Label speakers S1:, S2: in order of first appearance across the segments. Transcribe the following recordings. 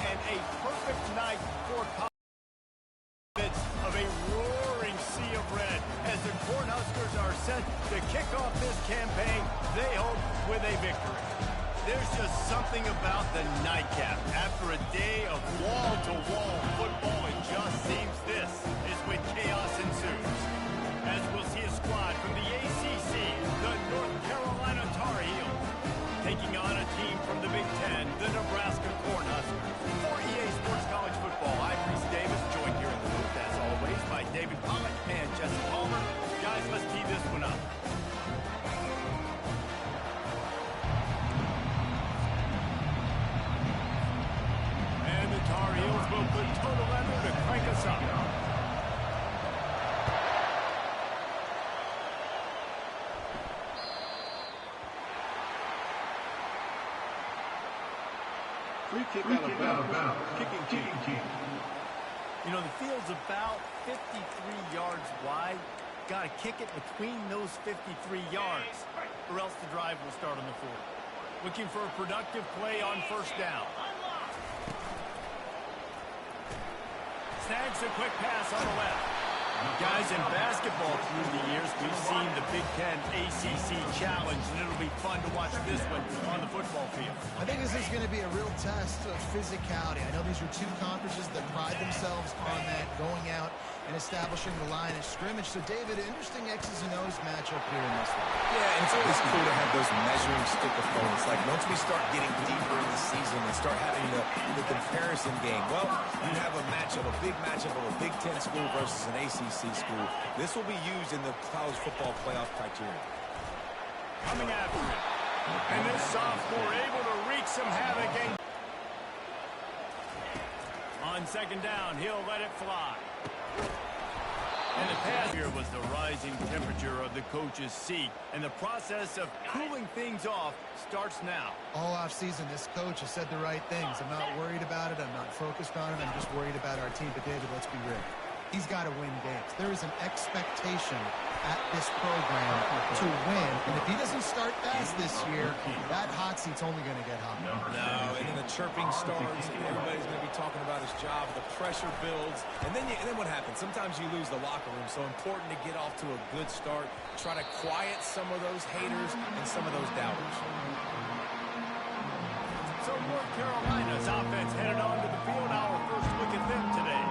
S1: and a perfect night for of a roaring sea of red as the Cornhuskers are set to kick off this campaign, they hope, with a victory. There's just something about the nightcap. After a day of wall-to-wall football, it just seems this is when chaos ensues. As we'll see a squad from the ACC, the North Carolina Tar Heels, taking on a team from the Big Ten, the Nebraska Cornhuskers. For EA Sports College Football, I'm Reese Davis, joined here in the booth, as always, by David Pollack and Jesse Palmer. Guys, let's tee this one up. And the Tar Heels will put total effort to crank us up.
S2: Free kick out of bounds. Kicking team.
S1: You know, the field's about 53 yards wide. Got to kick it between those 53 yards, or else the drive will start on the 4. Looking for a productive play on first down. Snags a quick pass on the left. Guys, in basketball through the years, we've seen the Big Ten ACC Challenge, and it'll be fun to watch this one on the football field.
S3: I think this is going to be a real test of physicality. I know these are two conferences that pride themselves on that, going out and establishing the line of scrimmage. So, David, interesting X's and O's matchup here in this one.
S4: Yeah, and it's always cool to have those measuring stick opponents. Like, once we start getting deeper in the season and start having the comparison game, well, you have a big matchup of a Big Ten school versus an ACC school. This will be used in the college football playoff criteria.
S1: Coming after it. And this sophomore able to wreak some havoc. On second down, he'll let it fly. And the pass here was the rising temperature of the coach's seat. And the process of cooling things off starts now.
S3: All offseason, this coach has said the right things. I'm not worried about it. I'm not focused on it. I'm just worried about our team. But, David, let's be real. He's got to win games. There is an expectation at this program to win. And if he doesn't start fast this year, that hot seat's only going to get hot.
S4: No, and then the chirping starts. Everybody's going to be talking about his job. The pressure builds. And then what happens? Sometimes you lose the locker room. So important to get off to a good start. Try to quiet some of those haters and some of those doubters.
S1: So North Carolina's offense headed onto the field. Our first look at them today.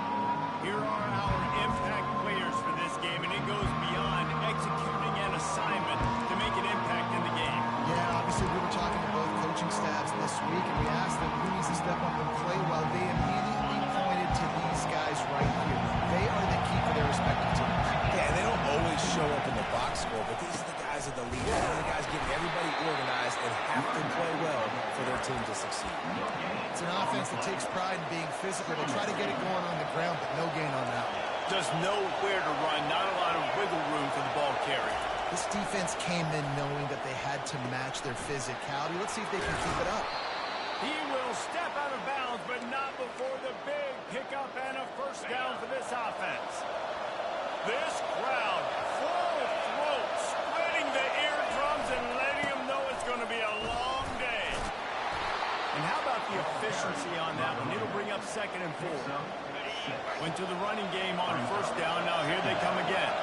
S1: Here are our impact players for this game, and it goes beyond executing an assignment to make an impact in the game.
S3: Yeah, obviously we were talking to both coaching staffs this week, and we asked them who needs to step up and play well. They immediately pointed to these guys right here. They are the key for their respective teams.
S4: Yeah, they don't always show up in the box score, but these are the guys at the lead. These are the guys getting everybody organized and have to play well for their team to succeed.
S3: It's an offense that takes pride in being physical. They try to get it going on the ground, but no gain on that one.
S1: Just nowhere to run, not a lot of wiggle room for the ball carrier.
S3: This defense came in knowing that they had to match their physicality. Let's see if they can keep it up.
S1: He will step out of bounds, but not before the big pickup and a first down for this offense. This crowd, full throat, spreading the eardrums and letting them know it's going to be a long day. And how about the efficiency on that one? It'll bring up 2nd and 4. Went to the running game on first down. Now here they come again.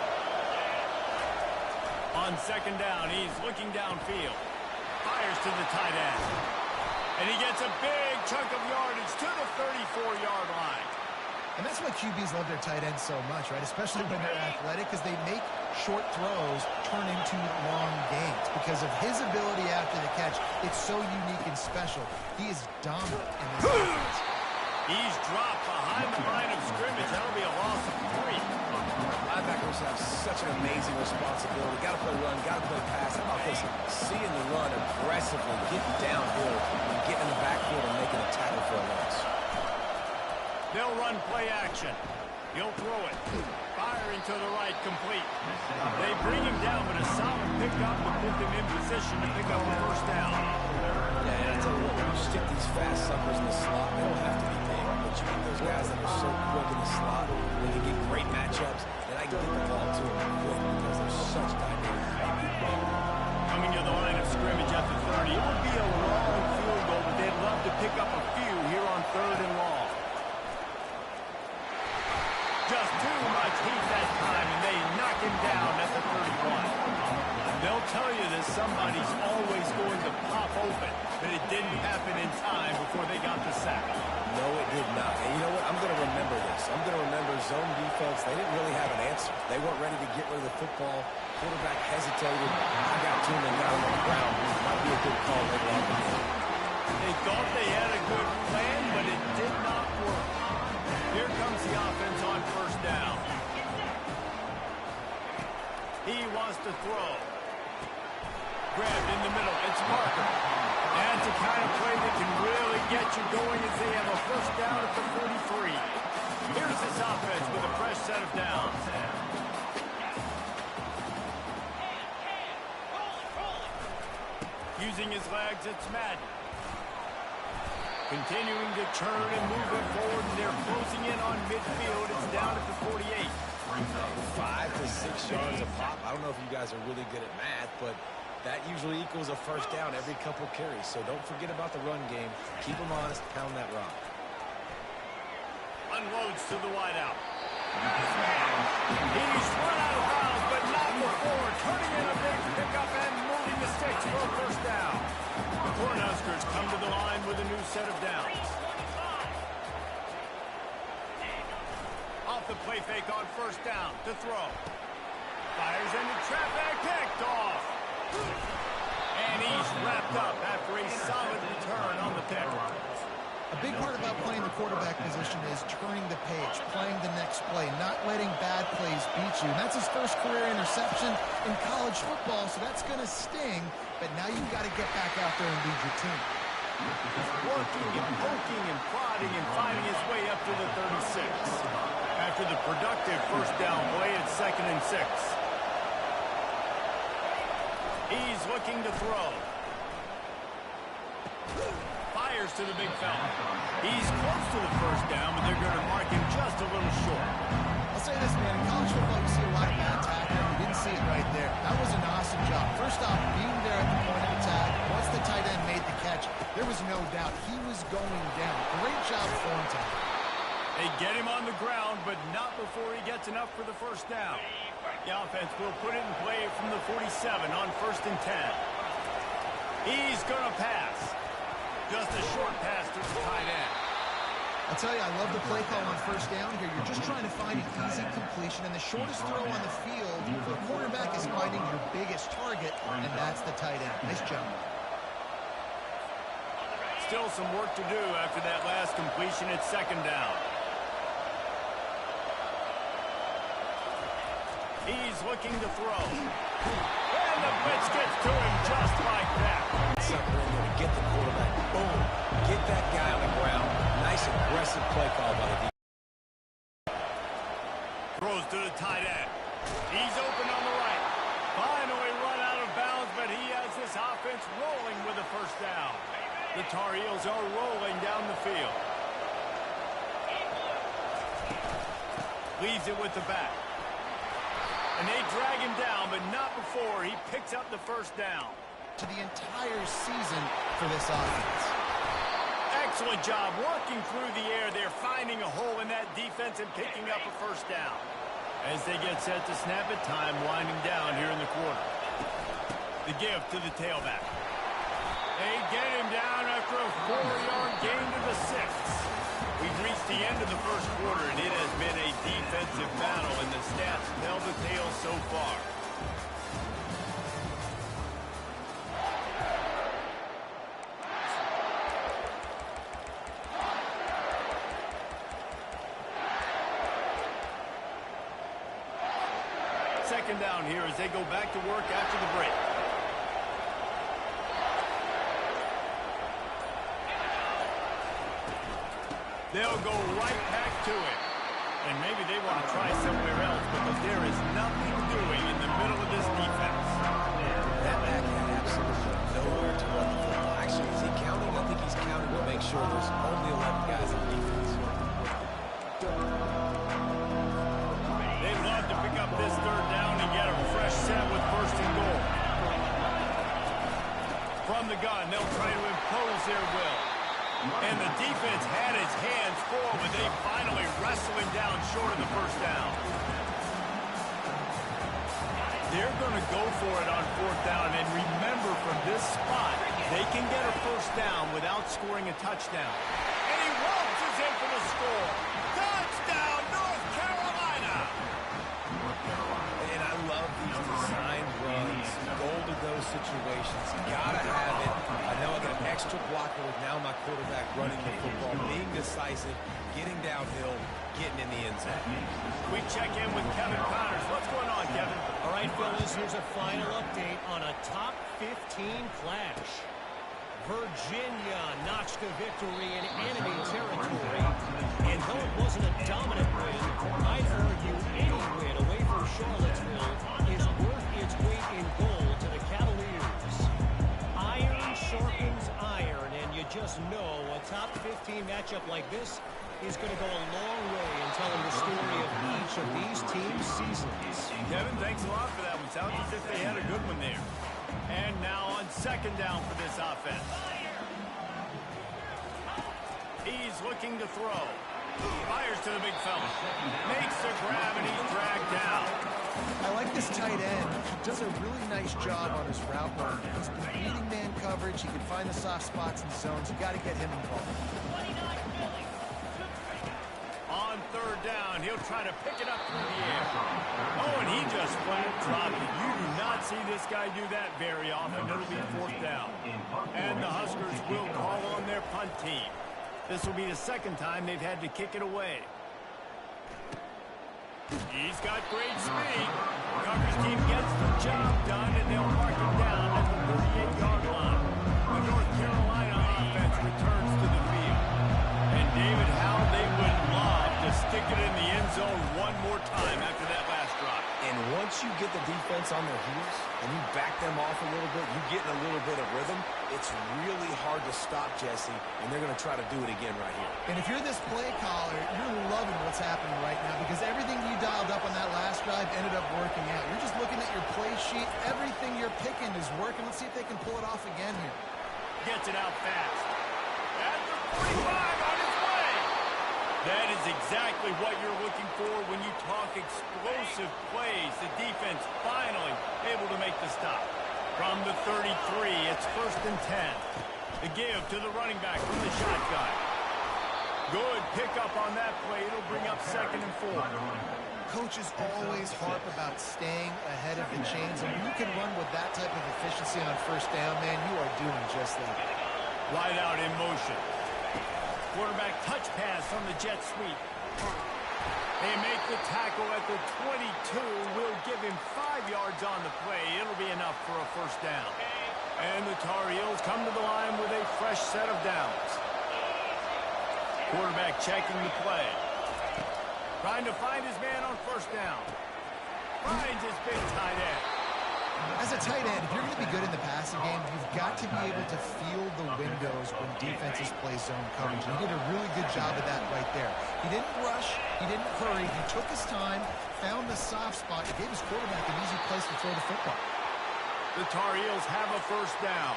S1: On 2nd down, he's looking downfield. Fires to the tight end. And he gets a big chunk of yardage to the 34-yard line.
S3: And that's why QBs love their tight ends so much, right? Especially when they're athletic, because they make short throws turn into long gains. Because of his ability after the catch, it's so unique and special. He is dominant in this offense.
S1: He's dropped behind the line of scrimmage. That'll be a loss of 3.
S4: Linebackers have such an amazing responsibility. Got to play run, got to play pass. How about this? Seeing the run aggressively, getting downhill, and getting in the backfield and making a tackle for a loss.
S1: They'll run play action. He'll throw it. Firing to the right, complete. They bring him down, but a solid pickup to put them in position to pick up the first down.
S4: Yeah, and I tell you what, when you stick these fast suckers in the slot, they don't have to be big. But you get those guys that are so quick in the slot, when they get great matchups, then I can get the ball to them quick because they're such dynamic.
S1: Coming to the line of scrimmage at the 30. It would be a long field goal, but they'd love to pick up a few here on 3rd and long. They'll tell you that somebody's always going to pop open, but it didn't happen in time before they got the sack.
S4: No, it did not. And you know what? I'm going to remember this. I'm going to remember zone defense. They didn't really have an answer. They weren't ready to get rid of the football. Quarterback hesitated. I got to him and got him on the ground. Might be a good call later on in the game.
S1: They thought they had a good plan, but it did not work. Here comes the offense on first down. He wants to throw. Grabbed in the middle. It's Parker. That's the kind of play that can really get you going as they have a first down at the 43. Here's this offense with a fresh set of downs. Using his legs, it's Madden. Continuing to turn and move it forward, and they're closing in on midfield. It's down at the 48.
S4: 5 to 6 yards a pop. I don't know if you guys are really good at math, but that usually equals a first down every couple carries. So don't forget about the run game. Keep them honest. Pound that rock.
S1: Unloads to the wideout. He's run out of bounds, but not before. Turning in a big pickup and moving the sticks for a first down. The Cornhuskers come to the line with a new set of downs. Off the play fake on first down to throw. Fires into traffic, picked off. And he's wrapped up after a solid return on the pick.
S3: A big part about playing the quarterback position is turning the page, playing the next play, not letting bad plays beat you. And that's his first career interception in college football, so that's going to sting. But now you've got to get back out there and lead your team.
S1: Working and poking and prodding and finding his way up to the 36. After the productive first down play, it's 2nd and 6. He's looking to throw. Fires to the big fella. He's close to the first down, but they're going to mark him just a little short.
S3: I'll say this, man. In college football, you see a lot of bad tackling. You didn't see it right there. That was an awesome job. First off, being there at the point of attack. Once the tight end made the catch, there was no doubt he was going down. Great job for him tonight.
S1: They get him on the ground, but not before he gets enough for the first down. The offense will put it in play from the 47 on 1st and 10. He's going to pass. Just a short pass to the tight end.
S3: I'll tell you, I love the play call on first down here. You're just trying to find an easy completion, and the shortest throw on the field for the quarterback is finding your biggest target, and that's the tight end. Nice job.
S1: Still some work to do after that last completion at 2nd down. He's looking to throw. And the blitz gets to him just like that.
S4: Sucker in there to get the quarterback. Boom. Get that guy on the ground. Nice aggressive play call by the defense.
S1: Throws to the tight end. He's open on the right. Finally run out of bounds, but he has this offense rolling with a first down. The Tar Heels are rolling down the field. Leaves it with the back. And they drag him down, but not before he picks up the first down.
S3: To the entire season for this offense.
S1: Excellent job working through the air. They're finding a hole in that defense and picking up a first down. As they get set to snap it, time winding down here in the quarter. The give to the tailback. They get him down after a 4-yard gain to the 6. We've reached the end of the first quarter, and it has been a defensive battle, and the stats tell the tale so far. Second down here as they go back to work after the break. They'll go right back to it. And maybe they want to try somewhere else because there is nothing doing in the middle of this defense.
S4: That back had absolutely nowhere to run the football. Actually, is he counting? I think he's counting to make sure there's only 11 guys on defense.
S1: They'd love to pick up this third down and get a fresh set with 1st and goal. From the gun, they'll try to impose their will. And the defense had its hands full when they finally wrestled him down short of the first down. They're going to go for it on 4th down. And remember, from this spot, they can get a 1st down without scoring a touchdown. And he waltzes in for the score. Touchdown, North Carolina!
S4: And I love these design runs, goal-to-go situations. Gotta have it. I know I got an extra blocker with now my quarterback running the football, being decisive, getting downhill, getting in the end zone.
S1: We check in with Kevin Connors. What's going on, Kevin?
S5: All right, fellas, here's a final update on a top 15 clash. Virginia notched a victory in enemy territory. And though it wasn't a dominant win, I'd argue any win away from Charlottesville is worth its weight in gold to the Cavaliers. Iron sharpens iron, and you just know a top 15 matchup like this is going to go a long way in telling the story of each of these teams' seasons.
S1: Kevin, thanks a lot for that one. Sounds as if they had a good one there. And now on 2nd down for this offense. He's looking to throw. Fires to the big fella. Makes the grab and he's dragged down.
S3: I like this tight end. He does a really nice job on his route running. He's been beating man coverage. He can find the soft spots in zones. You got to get him involved.
S1: On 3rd down, he'll try to pick it up through the air. Oh, and he just flat dropped it. You do not see this guy do that very often. It'll be 4th down. And the Huskers will call on their punt team. This will be the 2nd time they've had to kick it away. He's got great speed. Coverage team gets the job done, and they'll mark him down at the 38-yard line. The North Carolina offense returns to the field. And David, how they would love to stick it in the end zone one more time after that last drive.
S4: And once you get the defense on their heels and you back them off a little bit, you get in a little bit of rhythm, it's really hard to stop, Jesse, and they're going to try to do it again right here.
S3: And if you're this play caller, you're loving what's happening right now because everything you dialed up on that last drive ended up working out. You're just looking at your play sheet. Everything you're picking is working. Let's see if they can pull it off again here.
S1: Gets it out fast. At the 45 on his way. That is exactly what you're looking for when you talk explosive plays. The defense finally able to make the stop. From the 33, it's 1st and 10. The give to the running back from the shotgun. Good pickup on that play. It'll bring up 2nd and 4.
S3: Coaches always harp about staying ahead of the chains, and when you can run with that type of efficiency on 1st down, man, you are doing just that.
S1: Wide out in motion. Quarterback touch pass on the jet sweep. They make the tackle at the 22. Will give him 5 yards on the play. It'll be enough for a 1st down. And the Tar Heels come to the line with a fresh set of downs. Quarterback checking the play. Trying to find his man on 1st down. Finds his big tight end.
S3: As a tight end, if you're going to be good in the passing game, you've got to be able to feel the windows when defenses play zone coverage. And he did a really good job of that right there. He didn't rush. He didn't hurry. He took his time, found the soft spot, and gave his quarterback an easy place to throw the football.
S1: The Tar Heels have a 1st down.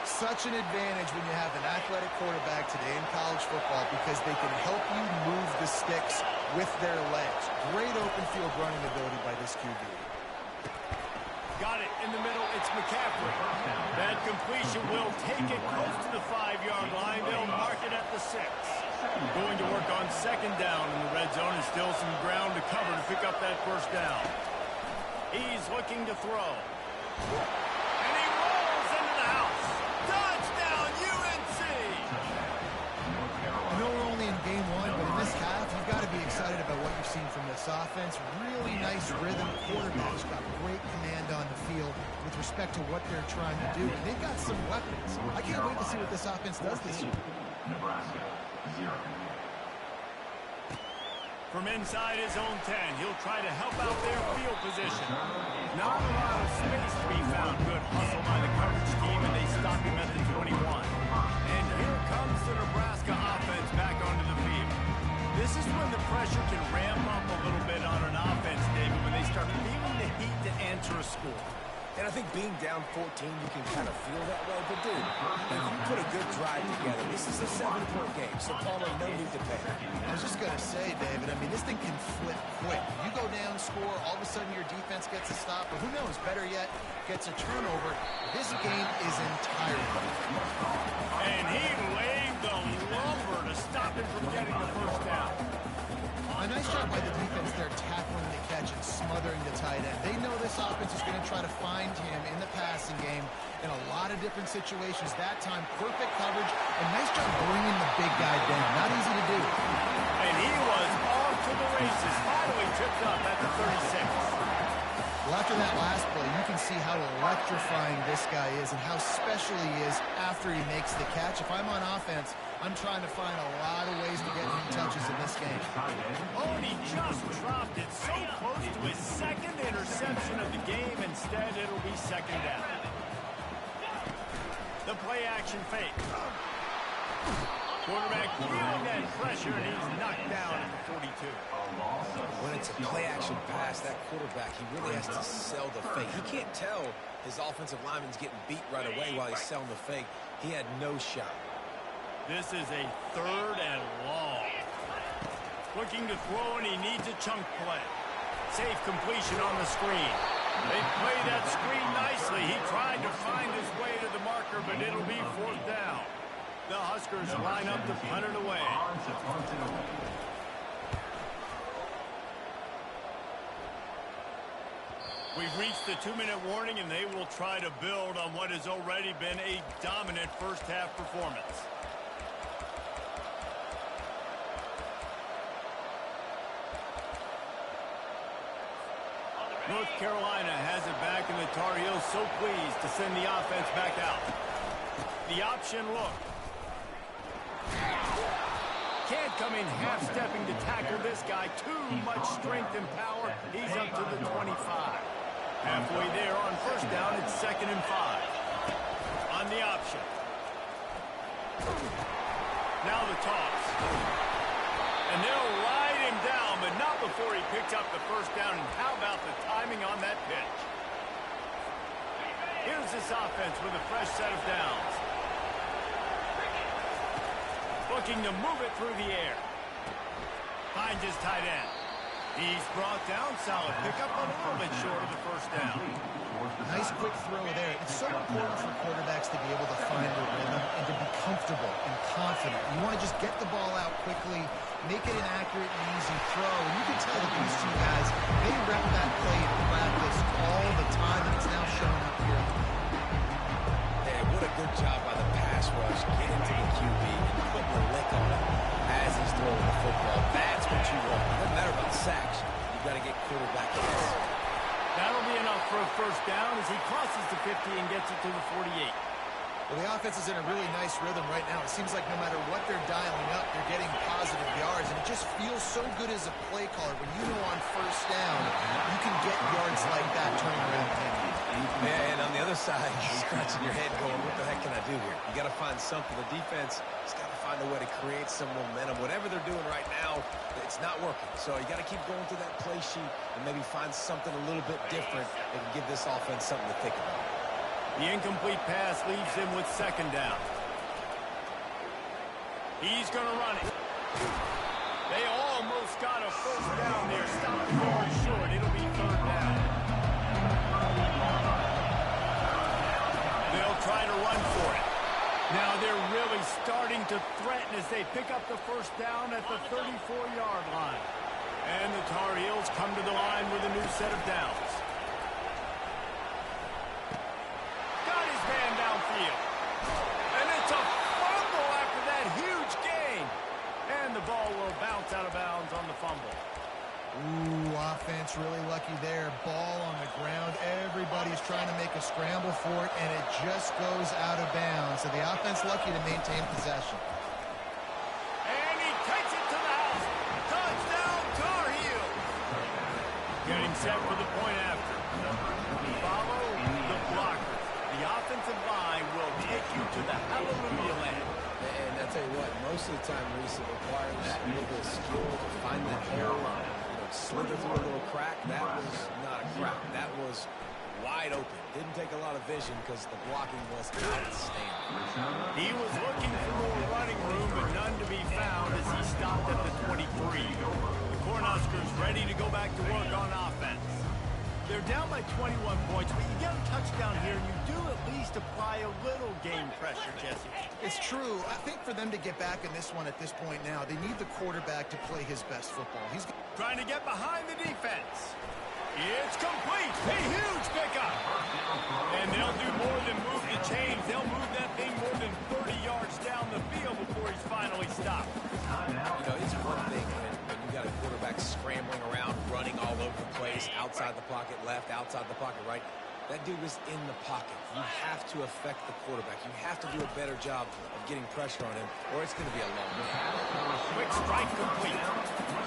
S3: Such an advantage when you have an athletic quarterback today in college football because they can help you move the sticks with their legs. Great open field running ability by this QB.
S1: Got it in the middle. It's McCaffrey. That completion will take it close to the 5-yard line. They'll mark it at the 6. Going to work on 2nd down in the red zone, and still some ground to cover to pick up that 1st down. He's looking to throw. And he rolls into the house. Touchdown, UNC!
S3: I know we're only in game 1, but in this half, you've got to be excited about what you've seen from this offense. Really nice rhythm. Quarterback's got great command on the field with respect to what they're trying to do. And they've got some weapons. I can't wait to see what this offense does this year.
S2: Nebraska, 0.
S1: From inside his own 10, he'll try to help out their field position. Not a lot of space to be found. Good hustle by the coverage team, and they stop him at the 21. And here comes the Nebraska offense back onto the field. This is when the pressure can ramp up a little bit on an offense, David, when they start feeling the heat to answer a score.
S4: And I think being being down 14, you can kind of feel that way. But, dude, if you put a good drive together, this is a 7-point game, so Palmer, no need to panic.
S3: I was just going to say, David, I mean, this thing can flip quick. You go down, score, all of a sudden your defense gets a stop, or who knows, better yet, gets a turnover. This game is entirely.
S1: And he laid the lumber to stop him from getting the first down.
S3: A nice job by the defense there tackling the catch and smothering the tight end. They know this offense is going to try to find him in the passing game in a lot of different situations. That time, perfect coverage, and nice job bringing the big guy down. Not easy to do.
S1: And he was off to the races, finally tripped up at the 36.
S3: Well, after that last play, you can see how electrifying this guy is and how special he is after he makes the catch. If I'm on offense, I'm trying to find a lot of ways to get him touches in this game.
S1: Oh, and he just dropped it so close to his second interception of the game. Instead, it'll be second down. The play action fake. Quarterback feeling that pressure, and he's knocked down at the 42.
S4: When it's a play-action pass, that quarterback, he really has to sell the fake. He can't tell his offensive lineman's getting beat right away while he's selling the fake. He had no shot.
S1: This is a 3rd and long. Looking to throw, and he needs a chunk play. Safe completion on the screen. They play that screen nicely. He tried to find his way to the marker, but it'll be 4th down. The Huskers line up to punt it away. We've reached the 2-minute warning, and they will try to build on what has already been a dominant first-half performance. North Carolina has it back, and the Tar Heels so pleased to send the offense back out. The option look. Can't come in half-stepping to tackle this guy. Too much strength and power. He's up to the 25. Halfway there on first down, it's 2nd and 5. On the option. Now the toss. And they'll ride him down, but not before he picks up the first down. And how about the timing on that pitch? Here's this offense with a fresh set of downs. Looking to move it through the air. Finds his tight end. He's brought down. Solid pickup, a little bit short of the first down.
S3: Nice quick throw there. It's so important for quarterbacks to be able to find their rhythm and to be comfortable and confident. You want to just get the ball out quickly, make it an accurate and easy throw. And you can tell that these two guys, they rep that play in practice all the time, and it's now showing up here.
S4: Hey, what a good job by the pass rush. Get into the QB and put the lick on it as he's throwing the football. That's what you want. It doesn't matter about sacks. You've got to get quarterback hits.
S1: That'll be enough for a first down as he crosses the 50 and gets it to the 48.
S3: Well, the offense is in a really nice rhythm right now. It seems like no matter what they're dialing up, they're getting positive yards, and it just feels so good as a play caller when you know on first down you can get yards like that turning around.
S4: Yeah, and on the other side, you're scratching your head going, what the heck can I do here? You got to find something. The defense has got to find a way to create some momentum. Whatever they're doing right now, it's not working. So you got to keep going through that play sheet and maybe find something a little bit different that can give this offense something to think about.
S1: The incomplete pass leaves him with 2nd down. He's going to run it. They almost got a first down there. Stopped the ball short. It'll be 3rd down. They'll try to run for it. Now they're really starting to threaten as they pick up the first down at the 34-yard line. And the Tar Heels come to the line with a new set of downs. Got his man downfield. And it's a fumble after that huge gain. And the ball will bounce out of bounds on the fumble.
S3: Ooh, offense really lucky there. Ball on the ground. Everybody's trying to make a scramble for it, and it just goes out of bounds. So the offense lucky to maintain possession.
S1: And he takes it to the house. Touchdown, Tar Heels. Getting set for the point after. Follow the blockers. The offensive line will take you to the hallelujah land.
S4: And I'll tell you what, most of the time, Reese, it requires a little bit of skill to find that hole, slither through a little crack. That was not a crack. That was wide open. Didn't take a lot of vision because the blocking was outstanding.
S1: He was looking for more running room, but none to be found as he stopped at the 23. The Cornhuskers ready to go back to work on offense. They're down by 21 points, but you get a touchdown here, and you do at least apply a little game pressure, Jesse.
S3: It's true. I think for them to get back in this one at this point now, they need the quarterback to play his best football. He's
S1: trying to get behind the defense. It's complete. A huge pickup. And they'll do more than move the chains. They'll move that thing more than 30 yards down the field before he's finally stopped.
S4: You know, it's one thing when you got a quarterback scrambling around, running all over the place, outside the pocket left, outside the pocket right. That dude was in the pocket. You have to affect the quarterback. You have to do a better job of getting pressure on him, or it's going to be a long game.
S1: Quick strike complete.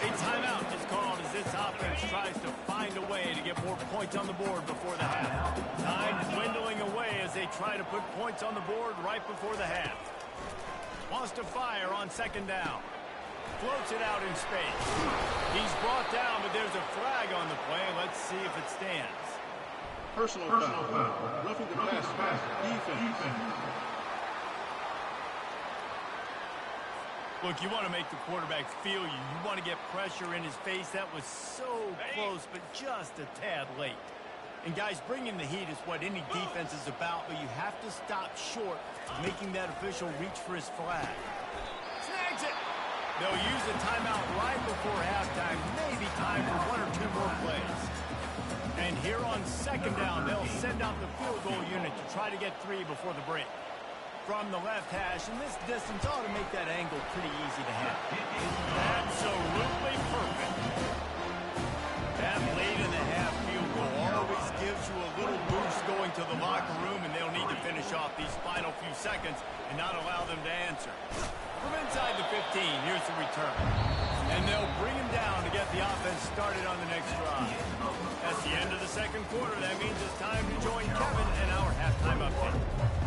S1: A timeout is called as this offense tries to find a way to get more points on the board before the half. Time dwindling away as they try to put points on the board right before the half. Wants to fire on second down. Floats it out in space. He's brought down, but there's a flag on the play. Let's see if it stands.
S2: Personal foul. Roughing the pass. Defense.
S1: Look, you want to make the quarterback feel you. You want to get pressure in his face. That was so close, but just a tad late. And, guys, bringing the heat is what any defense is about, but you have to stop short of making that official reach for his flag. Snags it. They'll use a timeout right before halftime. Maybe time for one or two more plays. And here on second down, they'll send out the field goal unit to try to get 3 before the break. From the left hash, and this distance ought to make that angle pretty easy to hit. Absolutely perfect. That late in the half field goal always gives you a little boost going to the locker room, and they'll need to finish off these final few seconds and not allow them to answer. From inside the 15, here's the return. And they'll bring him down to get the offense started on the next drive. At the end of the second quarter, that means it's time to join Kevin and our halftime update.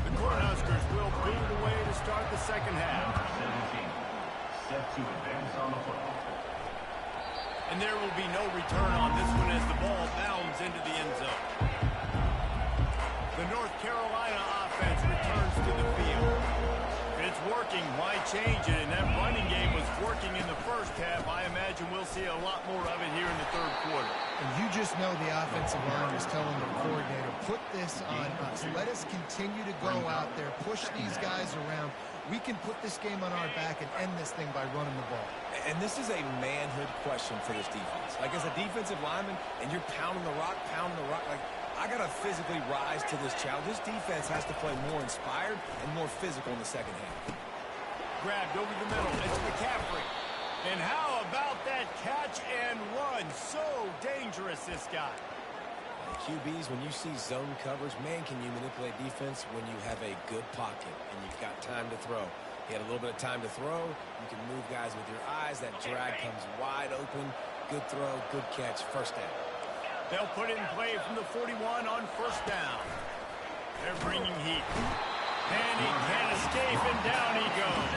S1: The Cornhuskers will boot away to start the second half.
S2: Set to advance on the football.
S1: And there will be no return on this one as the ball bounds into the end zone. The North Carolina offense returns to the field. If it's working, why change it? And that running game was working in the first half. I imagine we'll see a lot more of it here in the third quarter.
S3: And you just know the offensive line is telling the coordinator, put this on us. Let us continue to go out there, push these guys around. We can put this game on our back and end this thing by running the ball.
S4: And this is a manhood question for this defense. Like, as a defensive lineman, and you're pounding the rock, like, I got to physically rise to this challenge. This defense has to play more inspired and more physical in the second half.
S1: Grabbed over the middle. It's McCaffrey. And how about that catch and run? So dangerous, this guy.
S4: QBs, when you see zone coverage, man, can you manipulate defense when you have a good pocket and you've got time to throw. He had a little bit of time to throw. You can move guys with your eyes. That drag comes wide open. Good throw, good catch, first down.
S1: They'll put it in play from the 41 on first down. They're bringing heat. And he can't escape, and down he goes.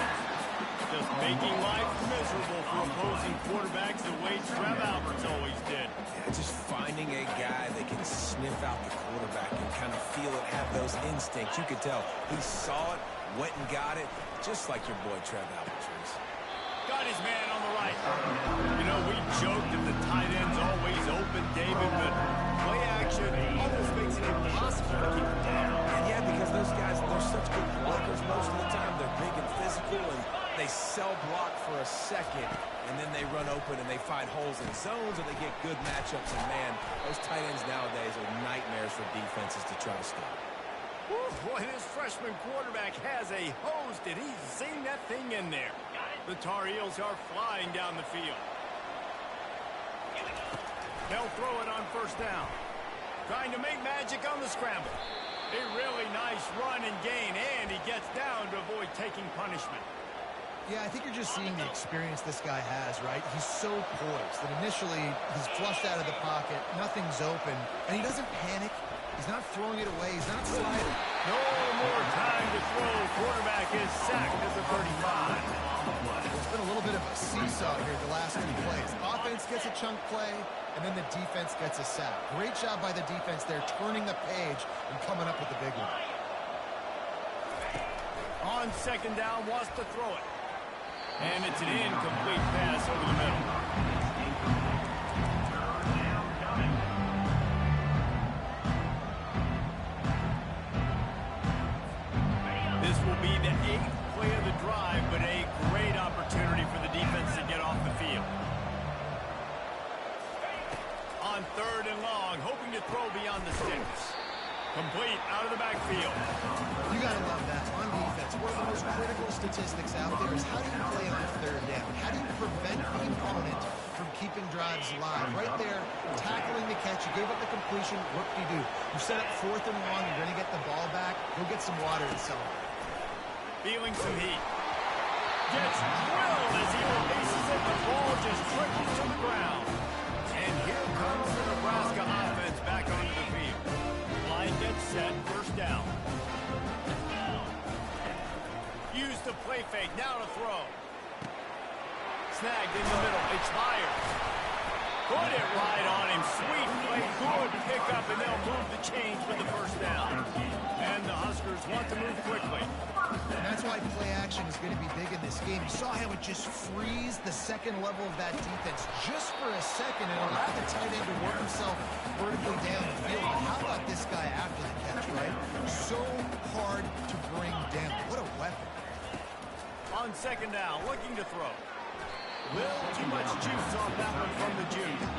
S1: Just making life miserable for opposing quarterbacks the way Trev Alberts always did.
S4: Yeah, just finding a guy that can sniff out the quarterback and kind of feel it, have those instincts. You could tell he saw it, went and got it, just like your boy Trev Alberts.
S1: Got his man on the right. You know, we joked that the tight end's always open, David, but play action almost makes it impossible to keep him down.
S4: And yeah, because those guys, they're such good blockers most of the time. They're big and physical, and they cell block for a second, and then they run open and they find holes in zones, or they get good matchups. And man, those tight ends nowadays are nightmares for defenses to try to stop.
S1: Boy, this freshman quarterback has a hose. Did he zing that thing in there? The Tar Heels are flying down the field. They'll throw it on first down. Trying to make magic on the scramble. A really nice run and gain, and he gets down to avoid taking punishment.
S3: Yeah, I think you're just seeing the experience this guy has, right? He's so poised that initially he's flushed out of the pocket, nothing's open, and he doesn't panic. He's not throwing it away. He's not sliding.
S1: No more time to throw. Quarterback is sacked at the 35.
S3: It's been a little bit of a seesaw here the last two plays. Offense gets a chunk play, and then the defense gets a sack. Great job by the defense there, turning the page and coming up with the big one.
S1: On second down, wants to throw it. And it's an incomplete pass over the middle. This will be the 8th play of the drive, but a great opportunity for the defense to get off the field. On third and long, hoping to throw beyond the sticks. Complete out of the backfield.
S3: You got to love that. On defense, one of the most critical statistics out there is how do you play on third down? How do you prevent the opponent from keeping drives alive? Right there, tackling the catch. You gave up the completion. What do? You set up fourth and long. You're going to get the ball back. Go get some water and celebrate.
S1: Feeling some heat. Gets drilled as he releases it. The ball just trickles to the ground. And here comes the Nebraska offense back onto the field. Line gets set. First down. Use the play fake. Now to throw. Snagged in the middle. It's Myers. Put it right on him. Sweet play. Good pickup, and they'll move the chains for the first down. And the Huskers want to move quickly.
S3: And that's why play action is going to be big in this game. You saw how it just frees the second level of that defense just for a second and allow the tight end to work himself vertically down the field. But how about this guy after the catch, right? So hard to bring down. What a weapon.
S1: On second down, looking to throw. Little too much juice on that one from the junior.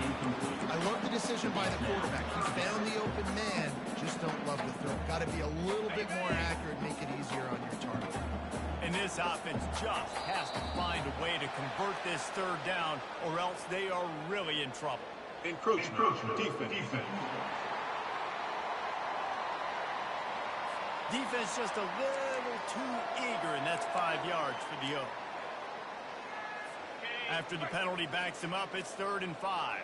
S3: I love the decision by the quarterback. He found the open man. Just don't love the throw. Got to be a little bit more accurate, make it easier on your target.
S1: And this offense just has to find a way to convert this third down, or else they are really in trouble.
S2: Encroachment. Defense.
S1: Defense just a little too eager, and that's 5 yards for the Oaks. After the penalty backs him up, it's 3rd and 5.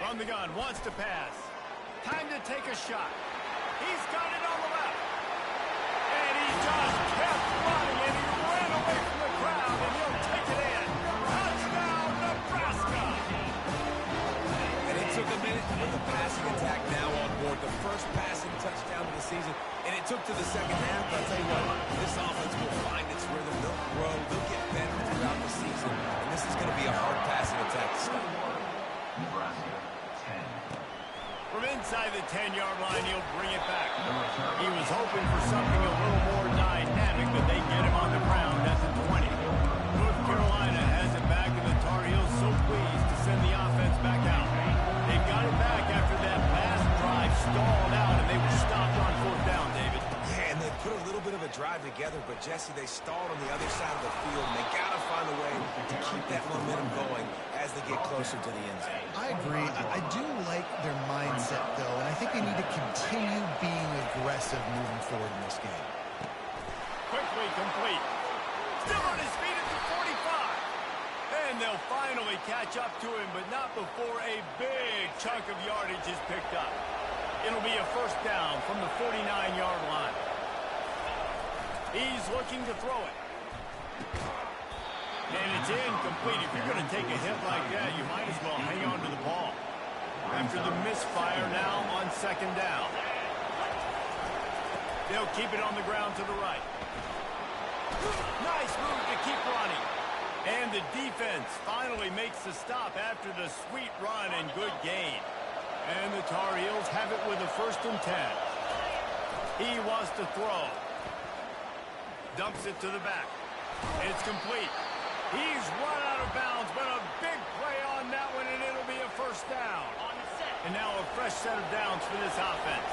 S1: From the gun, wants to pass. Time to take a shot. He's got it on the left. And he just kept running, and he ran away from the crowd, and he'll take it in. Touchdown, Nebraska!
S4: And it took a minute with the passing attack now on board. The first passing touchdown of the season. And it took to the second half, but I'll tell you what, this offense will find its rhythm. They'll grow. They'll get better throughout the season. And this is going to be a hard passing attack to stop.
S2: Nebraska, 10.
S1: From inside the 10-yard line, he'll bring it back. He was hoping for something a little more dynamic, but they get him on the ground at the 20. North Carolina has it back, and the Tar Heels so pleased to send the offense back out. They got it back after that last drive stalled out, and they were stopped on 4th down, David.
S4: Yeah, and they put a little bit of a drive together, but Jesse, they stalled on the other side of the field, and they got to find a way to keep that momentum going as they get closer to the end zone.
S3: I agree. I do like their mindset, though, and I think they need to continue being aggressive moving forward in this game.
S1: Quickly complete. Still on his feet at the 45. And they'll finally catch up to him, but not before a big chunk of yardage is picked up. It'll be a first down from the 49-yard line. He's looking to throw it. And it's incomplete. If you're going to take a hit like that, you might as well hang on to the ball. After the misfire, now on second down. They'll keep it on the ground to the right. Nice move to keep running. And the defense finally makes the stop after the sweet run and good gain. And the Tar Heels have it with a 1st and 10. He wants to throw. Dumps it to the back. It's complete. He's run out of bounds, but a big play on that one, and it'll be a first down. And now a fresh set of downs for this offense.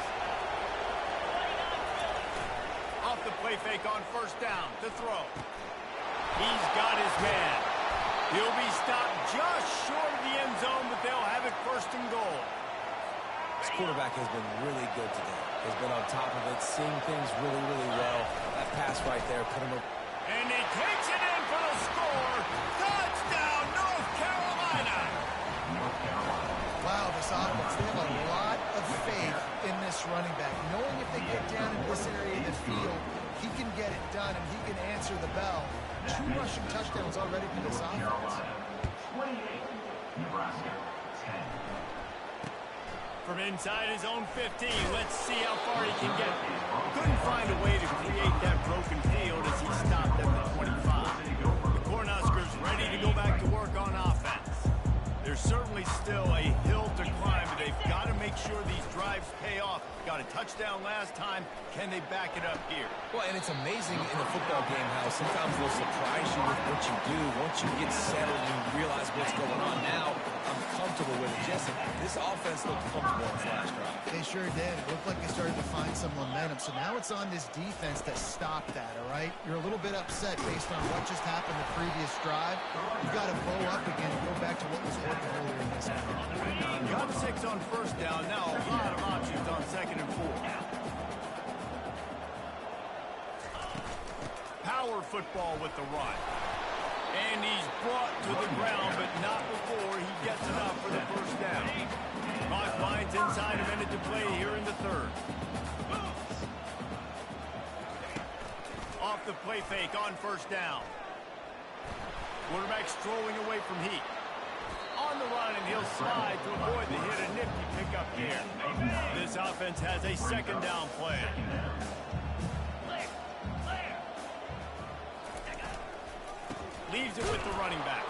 S1: Off the play fake on first down to throw. He's got his man. He'll be stopped just short of the end zone, but they'll have it 1st and goal.
S4: This quarterback has been really good today. He's been on top of it, seeing things really, really well. That pass right there put him up.
S1: And he takes it in for the score. Touchdown, North Carolina.
S3: Wow, this offense, they have a lot field, he can get it done, and he can answer the bell. 2 rushing touchdowns already for this offense.
S2: 28, Nebraska, 10.
S1: From inside his own 15, let's see how far he can get. Couldn't find a way to create that broken field as he stopped at the 25. The Cornhuskers ready to go back to work on offense. There's certainly still a hill to climb, but they've got to make sure these drives pay off. Got a touchdown last time. Can they back it up here?
S4: Well, and it's amazing in a football game how sometimes they'll surprise you with what you do. Once you get settled, you realize what's going on. Now, I'm comfortable with it. Jesse, this offense looked comfortable in its last drive.
S3: They sure did. It looked like they started to find some momentum. So now it's on this defense to stop that, all right? You're a little bit upset based on what just happened the previous drive. You've got to bow up again and go back to what was working earlier in this game.
S1: Got 6 on first down. Now a lot of options on 2nd and 4. Power football with the run. And he's brought to the ground, but not before he gets enough for the first down. Clock winds inside a minute to play here in the 3rd. Off the play fake on first down. Quarterback strolling away from Heat. On the run, and he'll slide to avoid the hit. A nifty pickup here. This offense has a 2nd down play. Leaves it with the running back.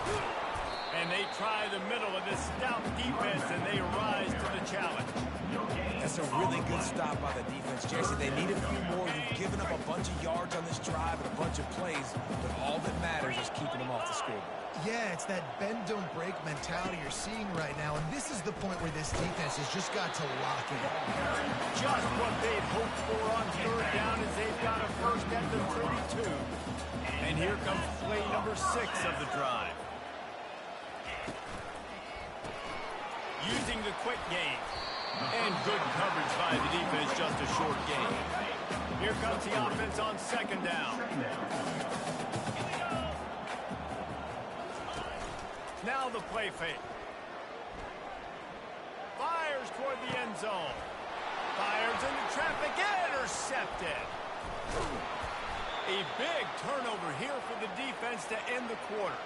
S1: And they try the middle of this stout defense, and they rise to the challenge.
S4: That's a really good stop by the defense, Jesse. They need a few more. You've given up a bunch of yards on this drive and a bunch of plays, but all that matters is keeping them off the scoreboard.
S3: Yeah, it's that bend, don't break mentality you're seeing right now, and this is the point where this defense has just got to lock in.
S1: Just what they'd hoped for on 3rd down as they've got a first at the 32. And here comes play number 6 of the drive. Using the quick game. And good coverage by the defense, just a short game. Here comes the offense on 2nd down. Now the play fake. Fires toward the end zone. Fires into traffic, intercepted. A big turnover here for the defense to end the quarter.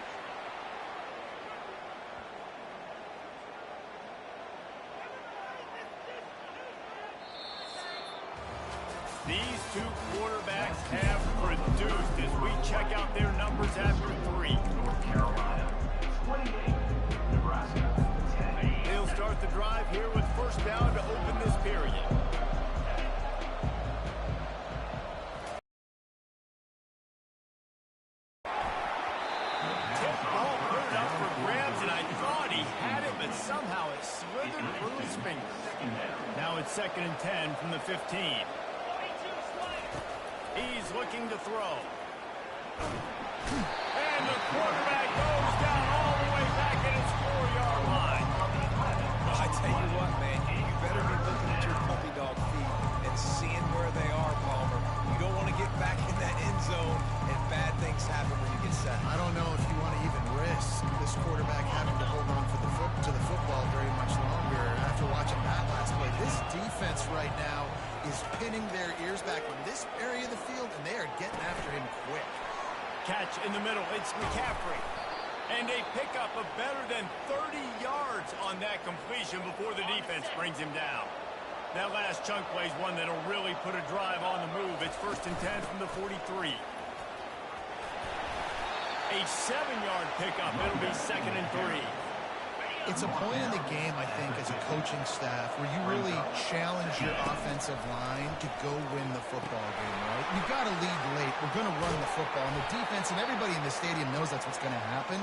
S1: These 2 quarterbacks have produced as we check out their numbers after 3.
S2: North Carolina, 28, Nebraska, 10.
S1: They'll start the drive here with first down to open this period. Tip ball put it up for grabs, and I thought he had it, but somehow it slithered through his fingers. Now it's 2nd and 10 from the 15. He's looking to throw. And the quarterback goes down all the way back at his 4-yard line.
S4: Well, I tell you what, man, you better be looking at your puppy dog feet and seeing where they are, Palmer. You don't want to get back in that end zone and bad things happen when you get set.
S3: I don't know if you want to even risk this quarterback having to hold on to the football very much longer after watching that last play. This defense right now is pinning their ears back in this area of the field, and they are getting after him quick.
S1: Catch in the middle. It's McCaffrey. And a pickup of better than 30 yards on that completion before the defense brings him down. That last chunk play is one that'll really put a drive on the move. It's 1st and 10 from the 43. A 7-yard pickup. It'll be 2nd and 3.
S3: It's a point in the game, I think, as a coaching staff, where you really challenge your offensive line to go win the football game, right? You've got to lead late. We're going to run the football. And the defense and everybody in the stadium knows that's what's going to happen.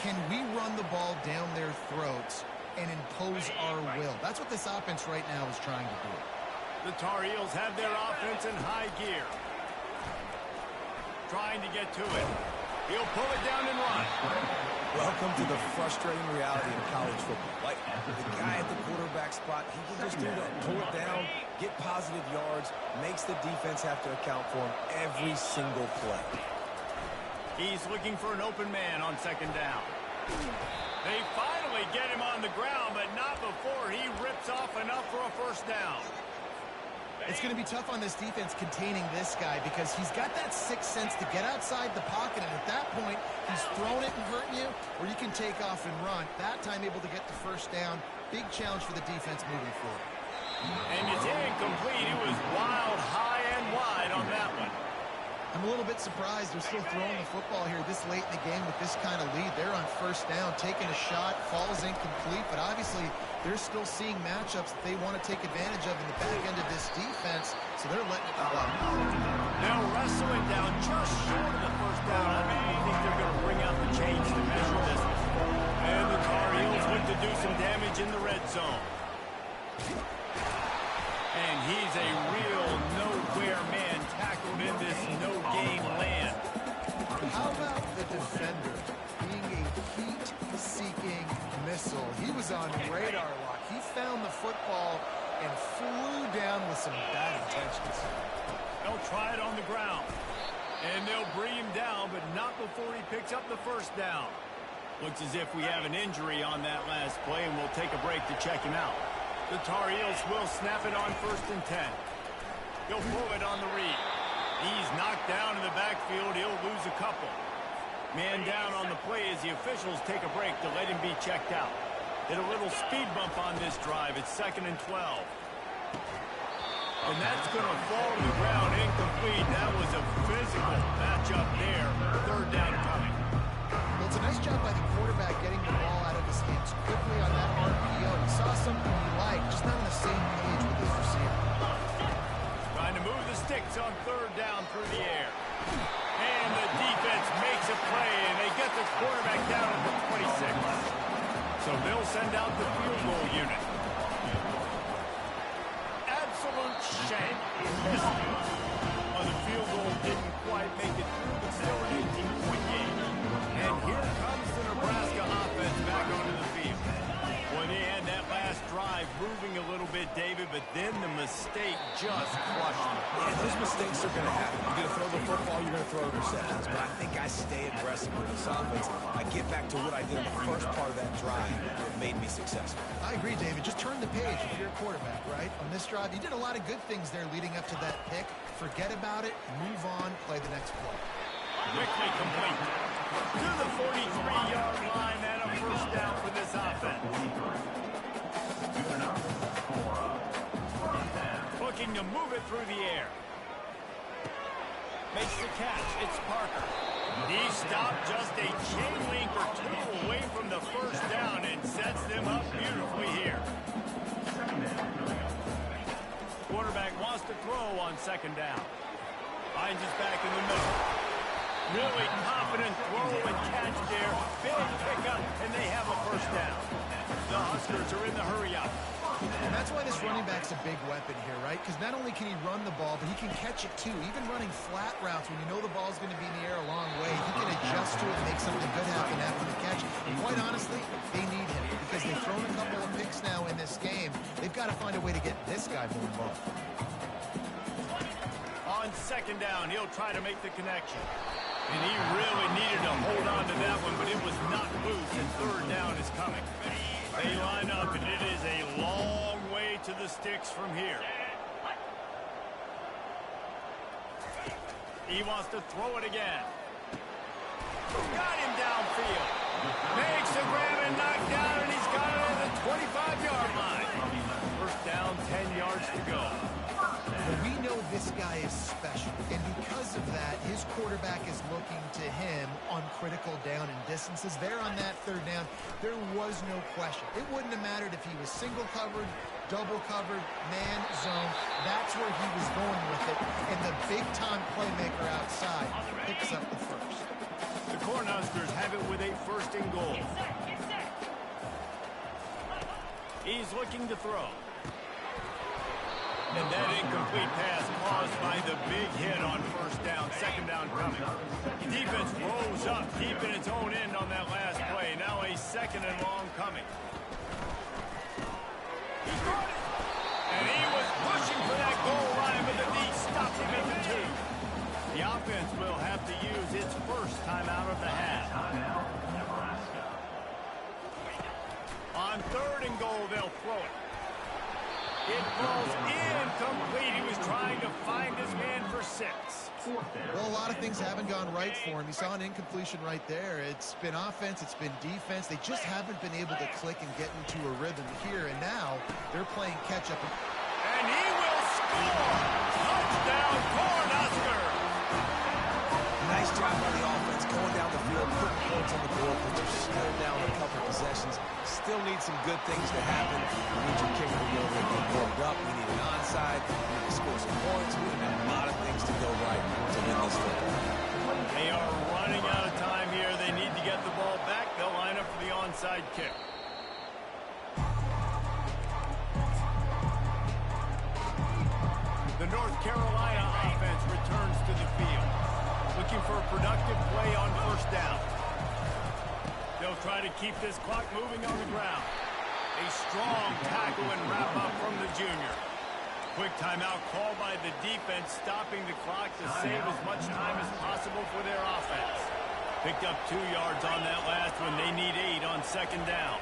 S3: Can we run the ball down their throats and impose our will? That's what this offense right now is trying to do.
S1: The Tar Heels have their offense in high gear. Trying to get to it. He'll pull it down and run.
S4: Welcome to the frustrating reality of college football. Like, the guy at the quarterback spot, he can just do that. Pull it down, get positive yards, makes the defense have to account for him every single play.
S1: He's looking for an open man on 2nd down. They finally get him on the ground, but not before he rips off enough for a first down.
S3: It's going to be tough on this defense containing this guy because he's got that sixth sense to get outside the pocket, and at that point, he's throwing it and hurting you, or you can take off and run. That time able to get the first down. Big challenge for the defense moving forward.
S1: And it's incomplete. It was wild, high and wide on that one.
S3: I'm a little bit surprised they're still throwing the football here this late in the game with this kind of lead. They're on first down, taking a shot, falls incomplete, but obviously they're still seeing matchups that they want to take advantage of in the back end of this defense, so they're letting it go.
S1: Now wrestling down just short of the first down. I really think they're going to bring out the chains to measure this. And the Tar Heels look to do some damage in the red zone. And he's a real nowhere man tackled in this no-game land.
S3: How about the defender being a heat-seeking missile? He was on radar lock. He found the football and flew down with some bad intentions.
S1: They'll try it on the ground. And they'll bring him down, but not before he picks up the first down. Looks as if we have an injury on that last play, and we'll take a break to check him out. The Tar Heels will snap it on 1st and 10. He'll pull it on the read. He's knocked down in the backfield. He'll lose a couple. Man down on the play as the officials take a break to let him be checked out. Hit a little speed bump on this drive. It's 2nd and 12. And that's going to fall to the ground incomplete. That was a physical matchup there. 3rd down coming.
S3: Well, it's a nice job by the quarterback getting the ball out of his hands quickly on that RPO. He saw something he liked, just not on the same page with his receiver.
S1: Trying to move the sticks on 3rd down through the air. And the defense makes a play, and they get the quarterback down at the 26. So they'll send out the field goal unit. Absolute shame. Well, the field goal didn't quite make it through, but still an 18-point game. And here comes the Nebraska offense back onto the field. Boy, they had that last drive moving a little bit, David, but then the mistake just crushed them.
S4: Yeah, those mistakes are going to happen. You're going to throw the football, you're going to throw interceptions. But I think I stay aggressive with this offense. I get back to what I did in the first part of that drive that made me successful.
S3: I agree, David. Just turn the page if you're a quarterback, right? On this drive, you did a lot of good things there leading up to that pick. Forget about it, move on, play the next play.
S1: Quickly complete. To the 43-yard line and a first down for this offense. Looking to move it through the air. Makes the catch. It's Parker. He stopped just a chain link or two away from the first down and sets them up beautifully here. Quarterback wants to throw on 2nd down. Finds us back in the middle. Really confident throw and catch there. Big pickup, and they have a first down. The Huskers are in the hurry-up.
S3: And that's why this running back's a big weapon here, right? Because not only can he run the ball, but he can catch it too. Even running flat routes when you know the ball's going to be in the air a long way, he can adjust to it and make something good happen after the catch. And quite honestly, they need him because they've thrown a couple of picks now in this game. They've got to find a way to get this guy more involved.
S1: On 2nd down, he'll try to make the connection. And he really needed to hold on to that one, but it was not loose, and 3rd down is coming. They line up, and it is a long way to the sticks from here. He wants to throw it again. Got him downfield. Makes the grab and knock down, and he's got it at the 25-yard line. First down, 10 yards to go.
S3: Well, we know this guy is special, and because of that, his quarterback is looking to him on critical down and distances. There on that 3rd down, there was no question. It wouldn't have mattered if he was single covered, double covered, man zone. That's where he was going with it, and the big-time playmaker outside picks up the first.
S1: The Cornhuskers have it with a 1st and goal. He's looking to throw. And that incomplete pass caused by the big hit on 1st down. 2nd down coming. Defense rose up deep in its own end on that last play. Now a 2nd and long coming. He caught it. And he was pushing for that goal line, but the D stopped him at the 2. The offense will have to use its first timeout of the half. On 3rd and goal, they'll throw it. It falls incomplete. He was trying to find his man for 6.
S3: Well, a lot of things haven't gone right for him. He saw an incompletion right there. It's been offense, it's been defense. They just haven't been able to click and get into a rhythm here, and now they're playing catch-up.
S1: And he will score! Touchdown, Cornhuskers!
S4: Nice job by the offense, going down the field, putting points on the board, but you're still down a couple possessions. Still need some good things to happen. We need your kicker to go over and get warmed up. We need an onside. We need to score some points. We need a lot of things to go right to win this football.
S1: They are running out of time here. They need to get the ball back. They'll line up for the onside kick. The North Carolina offense returns to the field, looking for a productive play on first down. They'll try to keep this clock moving on the ground. A strong tackle and wrap up from the junior. Quick timeout called by the defense, stopping the clock to save as much time as possible for their offense. Picked up 2 yards on that last one. They need 8 on second down.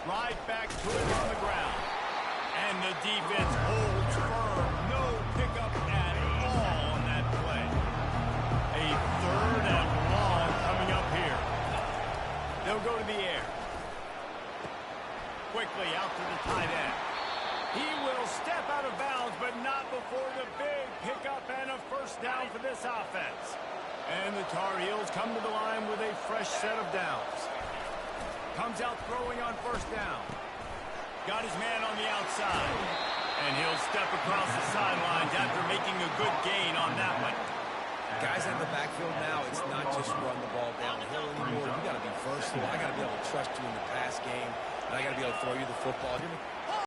S1: Right back to it on the ground. And the defense holds firm. No pickup at all on that play. A 3rd and long coming up here. They'll go to the air. Quickly out to the tight end. He will step out of bounds, but not before the big pickup and a first down for this offense. And the Tar Heels come to the line with a fresh set of downs. Comes out throwing on first down. Got his man on the outside. And he'll step across the sidelines after making a good gain on that one.
S4: Guys in the backfield now, it's not just run the ball downhill anymore. You got to be versatile. I got to be able to trust you in the pass game, and I got to be able to throw you the football.